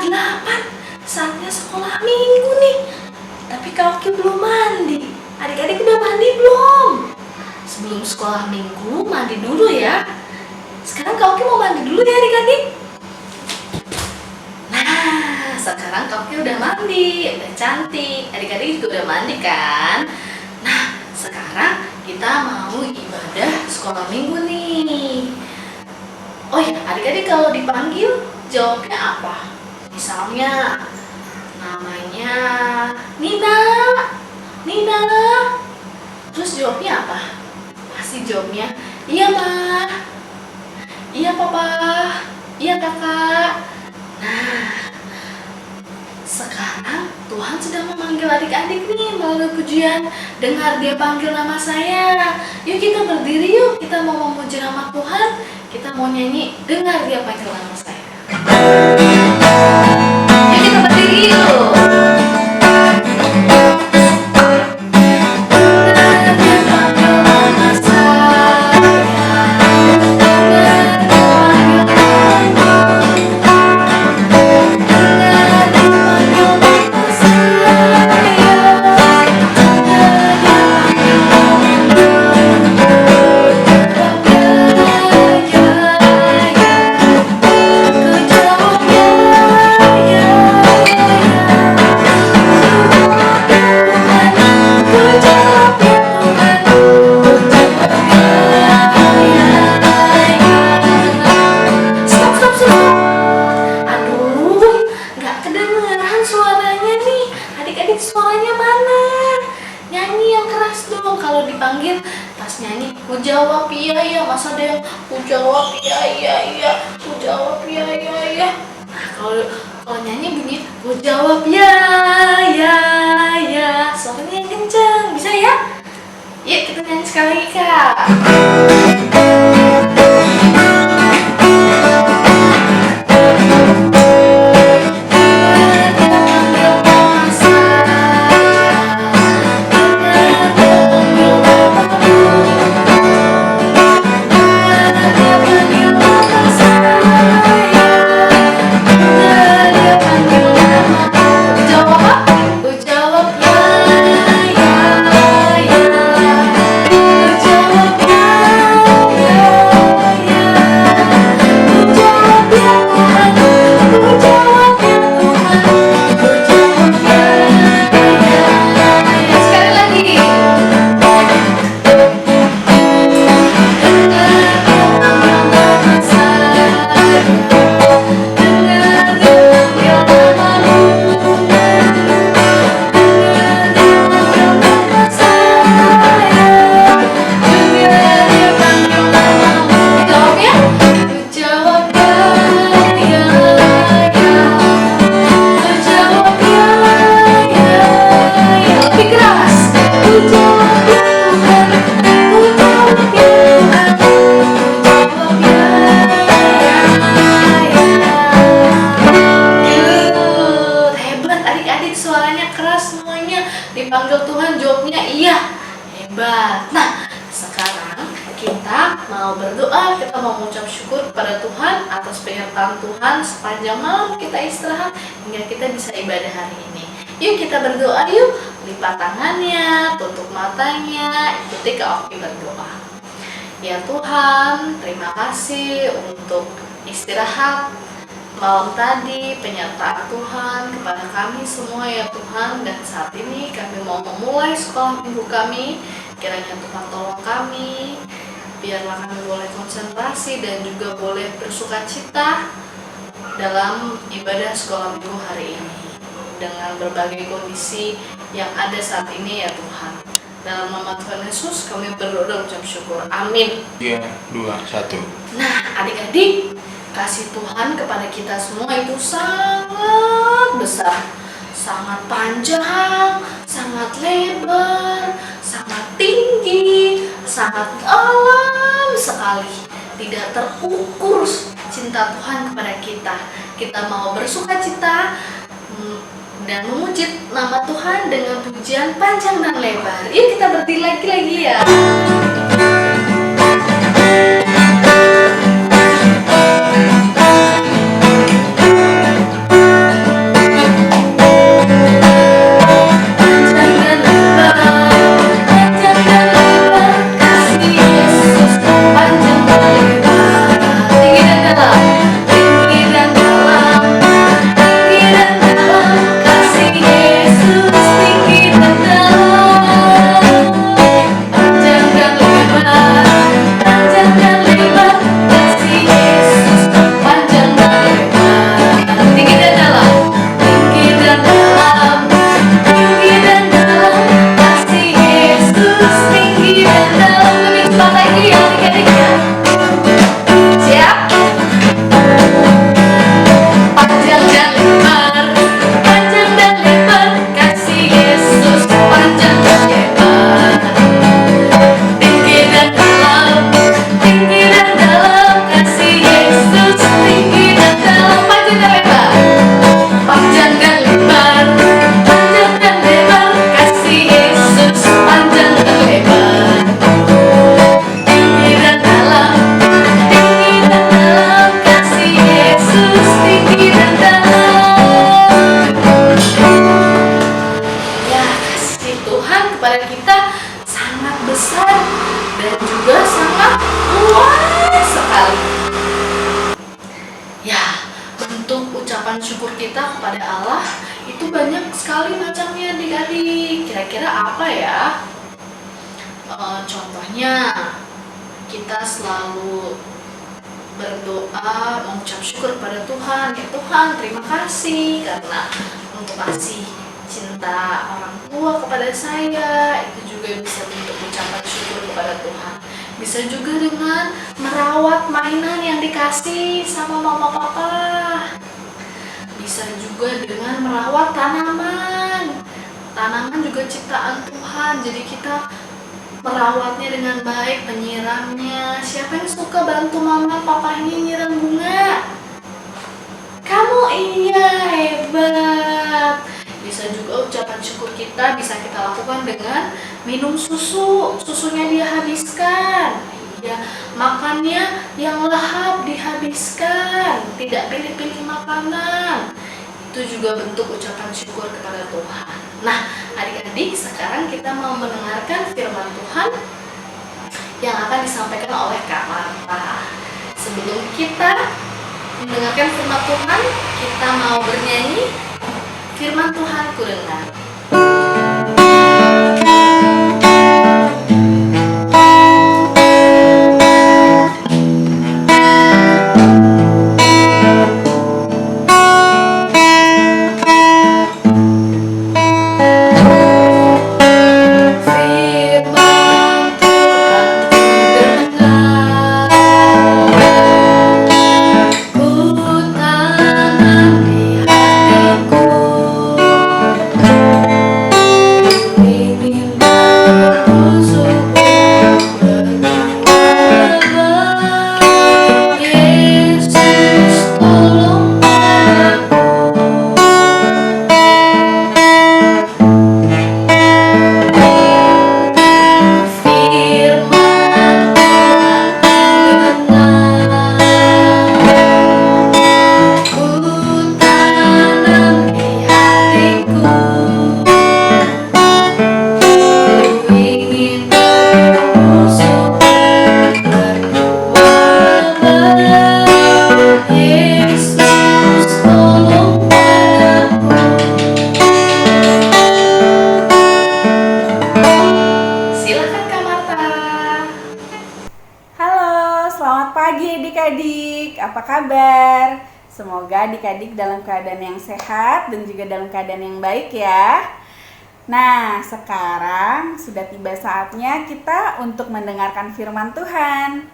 8, saatnya sekolah minggu nih. Tapi Kak Oki belum mandi. Adik-adik udah mandi belum? Sebelum sekolah minggu, mandi dulu ya. Sekarang Kak Oki mau mandi dulu ya adik-adik. Nah, sekarang Kak Oki udah mandi, udah cantik. Adik-adik juga udah mandi kan? Nah, sekarang kita mau ibadah sekolah minggu nih. Oh ya, adik-adik kalau dipanggil jawabnya apa? Misalnya namanya Nina, Nina. Terus jawabnya apa? Pasti jawabnya iya Ma, iya Papa, iya Kakak. Nah, sekarang Tuhan sedang memanggil adik-adik nih melalui pujian. Dengar dia panggil nama saya. Yuk kita berdiri yuk, kita mau memuji nama Tuhan. Kita mau nyanyi, dengar dia panggil nama saya. Yuk kita berdiri yuk. Dipanggil pas nyanyi ku jawab iya iya, masa ada yang ku jawab iya iya iya, ku jawab iya iya iya. Nah kalau nyanyi bunyi ku jawab ya ya ya, suaranya yang kenceng, bisa ya? Yuk kita nyanyi sekali lagi Kak. Dipanggil Tuhan jawabnya iya, hebat. Nah sekarang kita mau berdoa, kita mau mengucap syukur kepada Tuhan atas penyertaan Tuhan sepanjang malam kita istirahat hingga kita bisa ibadah hari ini. Yuk kita berdoa yuk, lipat tangannya, tutup matanya, ikuti Kak Oki berdoa. Ya Tuhan, terima kasih untuk istirahat malam tadi, penyertaan Tuhan kepada kami semua ya Tuhan. Dan saat ini kami mau memulai sekolah minggu kami. Kiranya Tuhan tolong kami, biarlah kami boleh konsentrasi dan juga boleh bersuka cita dalam ibadah sekolah minggu hari ini dengan berbagai kondisi yang ada saat ini ya Tuhan. Dalam nama Tuhan Yesus kami berdoa dan ucap syukur, amin. 3, 2, 1. Nah adik-adik, kasih Tuhan kepada kita semua itu sangat besar, sangat panjang, sangat lebar, sangat tinggi, sangat dalam sekali. Tidak terukur cinta Tuhan kepada kita. Kita mau bersuka cita dan memuji nama Tuhan dengan pujian panjang dan lebar. Yuk kita berdiri lagi ya. dan juga sangat luas sekali. Ya, bentuk ucapan syukur kita kepada Allah itu banyak sekali macamnya adik-adik. Kira-kira apa ya? Contohnya, kita selalu berdoa mengucap syukur pada Tuhan. Ya Tuhan, terima kasih karena untuk kasih cinta orang tua kepada saya. Itu juga bisa bentuk ucapan syukur kepada Tuhan. Bisa juga dengan merawat mainan yang dikasih sama mama papa. Bisa juga dengan merawat tanaman. Tanaman juga ciptaan Tuhan, jadi kita merawatnya dengan baik, menyiramnya. Siapa yang suka bantu mama papa ini nyiram bunga? Kamu, iya, hebat. Bisa juga ucapan syukur kita bisa kita lakukan dengan minum susu. Susunya dia habiskan. Iya, makannya yang lahap dihabiskan, tidak pilih-pilih makanan. Itu juga bentuk ucapan syukur kepada Tuhan. Nah, adik-adik, sekarang kita mau mendengarkan firman Tuhan yang akan disampaikan oleh Kak Marta. Sebelum kita mendengarkan firman Tuhan, kita mau bernyanyi firman Tuhan ku dengar. Apa kabar? Semoga adik-adik dalam keadaan yang sehat dan juga dalam keadaan yang baik ya. Nah, sekarang sudah tiba saatnya kita untuk mendengarkan firman Tuhan.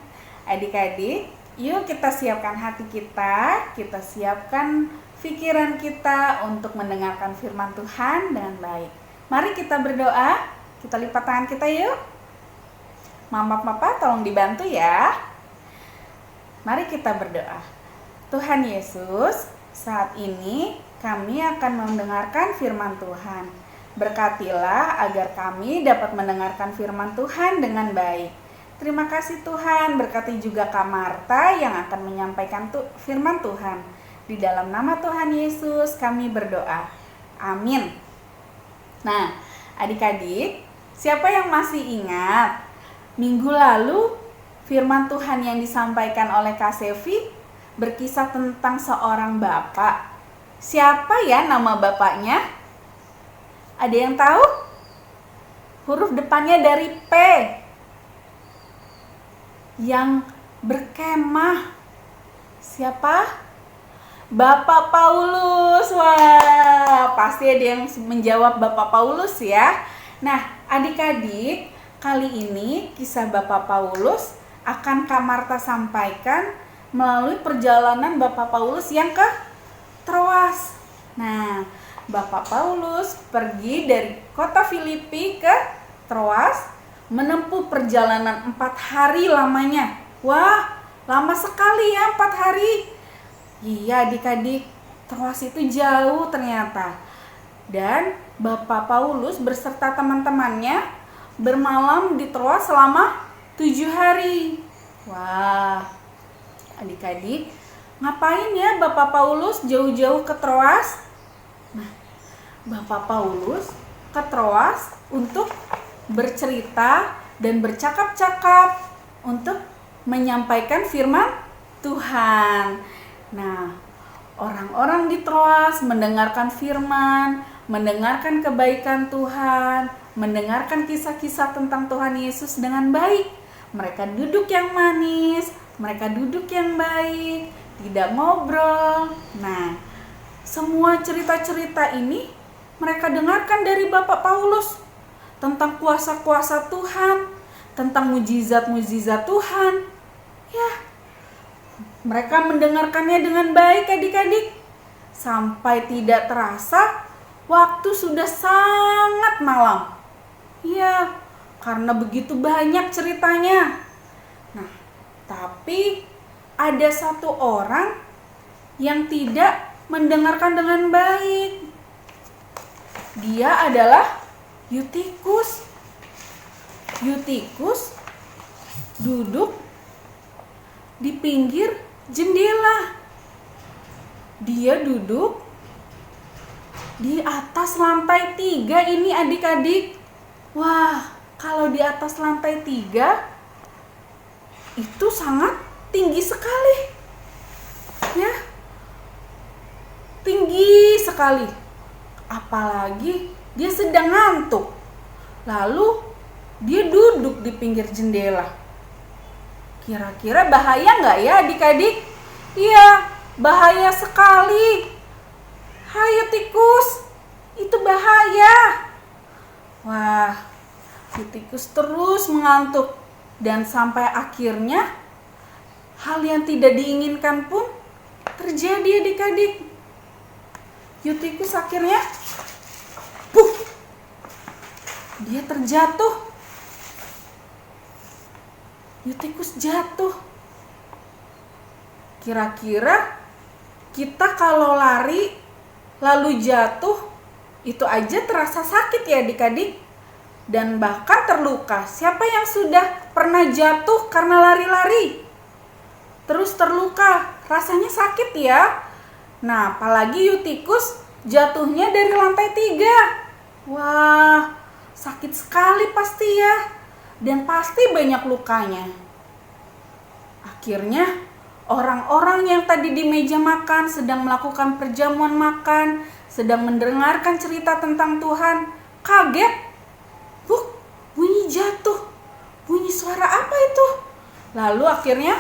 Adik-adik, yuk kita siapkan hati kita siapkan pikiran kita untuk mendengarkan firman Tuhan dengan baik. Mari kita berdoa, kita lipat tangan kita yuk. Mama papa tolong dibantu ya. Mari kita berdoa. Tuhan Yesus, saat ini kami akan mendengarkan firman Tuhan. Berkatilah agar kami dapat mendengarkan firman Tuhan dengan baik. Terima kasih Tuhan, berkati juga Kak Marta yang akan menyampaikan firman Tuhan. Di dalam nama Tuhan Yesus kami berdoa. Amin. Nah, adik-adik, siapa yang masih ingat minggu lalu firman Tuhan yang disampaikan oleh Kak Sevi berkisah tentang seorang bapak. Siapa ya nama bapaknya? Ada yang tahu? Huruf depannya dari P. Yang berkemah. Siapa? Bapak Paulus. Wah, pasti ada yang menjawab Bapak Paulus ya. Nah, adik-adik, kali ini kisah Bapak Paulus akan Kak Marta sampaikan melalui perjalanan Bapak Paulus yang ke Troas. Nah, Bapak Paulus pergi dari kota Filipi ke Troas, menempuh perjalanan 4 hari lamanya. Wah, lama sekali ya 4 hari. Iya adik-adik, Troas itu jauh ternyata. Dan Bapak Paulus beserta teman-temannya bermalam di Troas selama 7 hari. Wah, adik-adik, ngapain ya Bapak Paulus jauh-jauh ke Troas? Nah, Bapak Paulus ke Troas untuk bercerita dan bercakap-cakap untuk menyampaikan firman Tuhan. Nah, orang-orang di Troas mendengarkan firman, mendengarkan kebaikan Tuhan, mendengarkan kisah-kisah tentang Tuhan Yesus dengan baik. Mereka duduk yang manis, mereka duduk yang baik, tidak ngobrol. Nah, semua cerita-cerita ini mereka dengarkan dari Bapak Paulus tentang kuasa-kuasa Tuhan, tentang mujizat-mujizat Tuhan. Ya, mereka mendengarkannya dengan baik adik-adik. Sampai tidak terasa waktu sudah sangat malam. Ya, karena begitu banyak ceritanya. Nah, tapi ada satu orang yang tidak mendengarkan dengan baik. Dia adalah Yutikus. Yutikus duduk di pinggir jendela. Dia duduk di atas lantai 3 ini adik-adik. Wah, kalau di atas lantai 3 itu sangat tinggi sekali. Ya, tinggi sekali. Apalagi dia sedang ngantuk. Lalu dia duduk di pinggir jendela. Kira-kira bahaya nggak ya adik-adik? Iya, bahaya sekali. Hayo tikus, itu bahaya. Wah, si tikus terus mengantuk. Dan sampai akhirnya hal yang tidak diinginkan pun terjadi adik-adik. Yutikus akhirnya dia terjatuh. Yutikus jatuh. Kira-kira kita kalau lari lalu jatuh, itu aja terasa sakit ya adik-adik, dan bahkan terluka. Siapa yang sudah pernah jatuh karena lari-lari terus terluka? Rasanya sakit ya. Nah, apalagi Yutikus jatuhnya dari lantai 3. Wah, sakit sekali pasti ya, dan pasti banyak lukanya. Akhirnya orang-orang yang tadi di meja makan sedang melakukan perjamuan makan, sedang mendengarkan cerita tentang Tuhan, kaget. Bunyi jatuh. Bunyi suara apa itu? Lalu akhirnya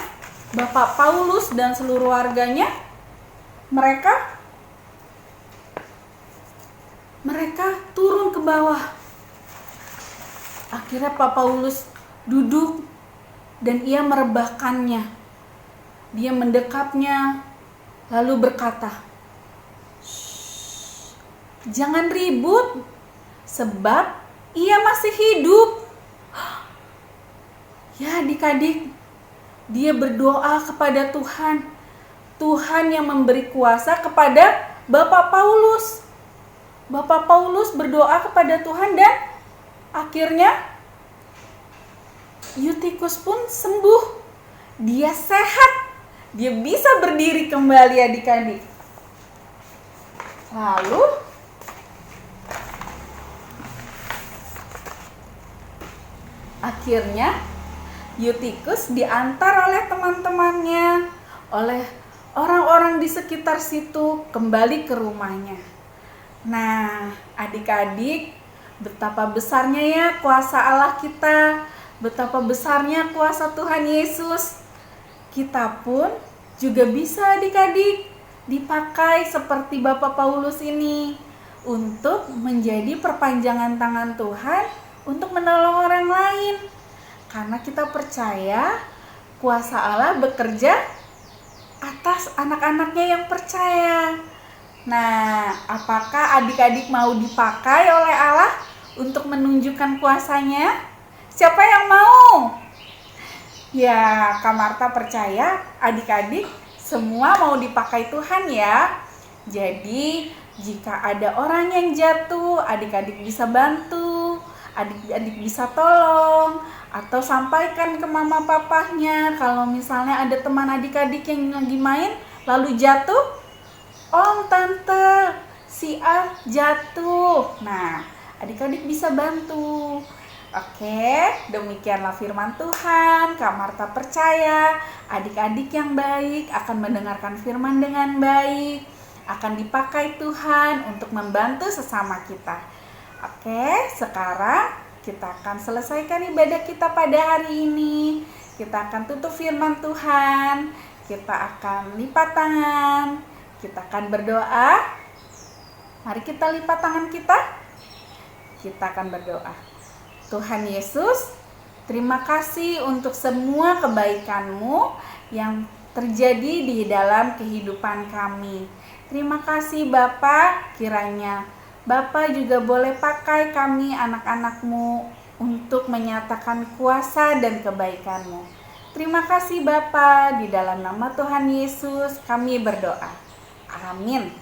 Bapak Paulus dan seluruh warganya mereka turun ke bawah. Akhirnya Pak Paulus duduk dan ia merebahkannya. Dia mendekapnya lalu berkata, "Jangan ribut, sebab ia masih hidup." Ya adik-adik, dia berdoa kepada Tuhan. Tuhan yang memberi kuasa kepada Bapak Paulus. Bapak Paulus berdoa kepada Tuhan dan akhirnya Yutikus pun sembuh. Dia sehat. Dia bisa berdiri kembali adik-adik. Lalu akhirnya Yutikus diantar oleh teman-temannya, oleh orang-orang di sekitar situ kembali ke rumahnya. Nah, adik-adik, betapa besarnya ya kuasa Allah kita, betapa besarnya kuasa Tuhan Yesus. Kita pun juga bisa adik-adik dipakai seperti Bapak Paulus ini untuk menjadi perpanjangan tangan Tuhan untuk menolong orang lain. Karena kita percaya kuasa Allah bekerja atas anak-anaknya yang percaya. Nah, apakah adik-adik mau dipakai oleh Allah untuk menunjukkan kuasanya? Siapa yang mau? Ya, Kak Marta percaya adik-adik semua mau dipakai Tuhan ya. Jadi, jika ada orang yang jatuh, adik-adik bisa bantu, adik-adik bisa tolong, atau sampaikan ke mama papahnya. Kalau misalnya ada teman adik-adik yang lagi main lalu jatuh, "Om, tante, si A jatuh." Nah, adik-adik bisa bantu. Oke, demikianlah firman Tuhan. Kak Marta percaya adik-adik yang baik akan mendengarkan firman dengan baik, akan dipakai Tuhan untuk membantu sesama kita. Oke, sekarang kita akan selesaikan ibadah kita pada hari ini. Kita akan tutup firman Tuhan, kita akan lipat tangan, kita akan berdoa. Mari kita lipat tangan kita. Kita akan berdoa. Tuhan Yesus, terima kasih untuk semua kebaikan-Mu yang terjadi di dalam kehidupan kami. Terima kasih Bapa, kiranya Bapa juga boleh pakai kami anak-anak-Mu untuk menyatakan kuasa dan kebaikan-Mu. Terima kasih Bapa, di dalam nama Tuhan Yesus kami berdoa. Amin.